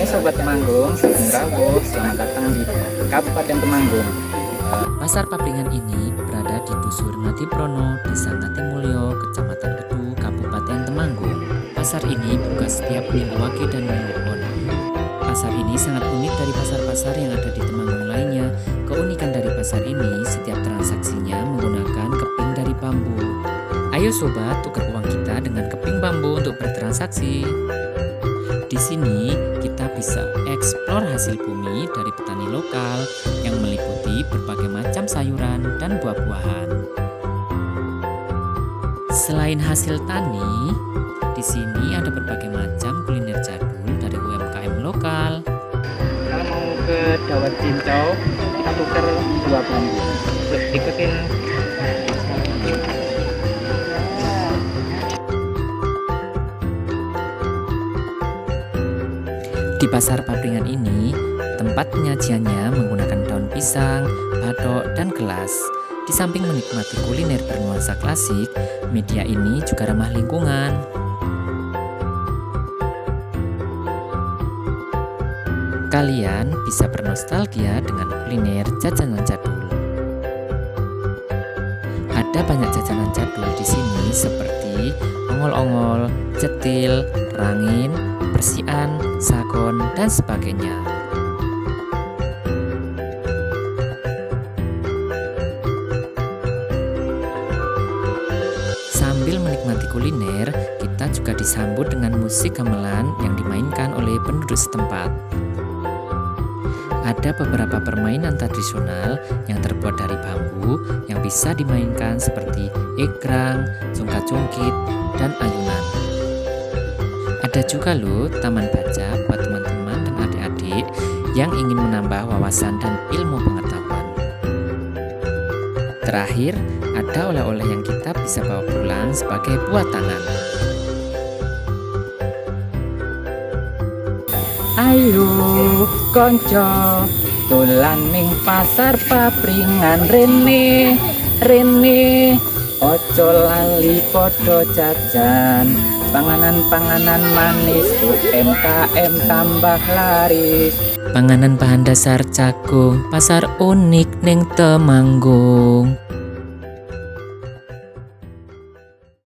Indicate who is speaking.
Speaker 1: Sobat Temanggung, Sugeng Rawuh, selamat datang di Kabupaten Temanggung.
Speaker 2: Pasar Papringan ini berada di Dusun Ngatiprono, Desa Ngatimulyo, Kecamatan Kedu, Kabupaten Temanggung. Pasar ini buka setiap minggu wage dan minggu pon. Pasar ini sangat unik dari pasar-pasar yang ada di Temanggung lainnya. Keunikan dari pasar ini, setiap transaksinya menggunakan keping dari bambu. Ayo sobat, tukar uang kita dengan keping bambu untuk bertransaksi. Di sini kita bisa eksplor hasil bumi dari petani lokal yang meliputi berbagai macam sayuran dan buah-buahan. Selain hasil tani, di sini ada berbagai macam kuliner jadul dari UMKM lokal.
Speaker 1: Kalau mau ke Dawet Cincau, kita tukar 2 bambu. Ikutin.
Speaker 2: Di pasar Papringan ini, tempat penyajiannya menggunakan daun pisang, batok, dan gelas. Di samping menikmati kuliner bernuansa klasik, media ini juga ramah lingkungan. Kalian bisa bernostalgia dengan kuliner jajanan jadul. Ada banyak jajanan jadul di sini seperti ongol-ongol, cetil, rangin, bersian, sagon, dan sebagainya. Sambil menikmati kuliner, kita juga disambut dengan musik gamelan yang dimainkan oleh penduduk setempat. Ada beberapa permainan tradisional yang terbuat dari bambu yang bisa dimainkan seperti egrang, cungkat-cungkit, dan ayunan. Ada juga loh taman baca buat teman-teman dan adik-adik yang ingin menambah wawasan dan ilmu pengetahuan. Terakhir, ada oleh-oleh yang kita bisa bawa pulang sebagai buah tangan.
Speaker 1: Ayo konco, dolan ning pasar Papringan rene, ojo lali podo jajan. Panganan-panganan manis UMKM tambah laris.
Speaker 2: Panganan bahan dasar jagung, pasar unik ning Temanggung.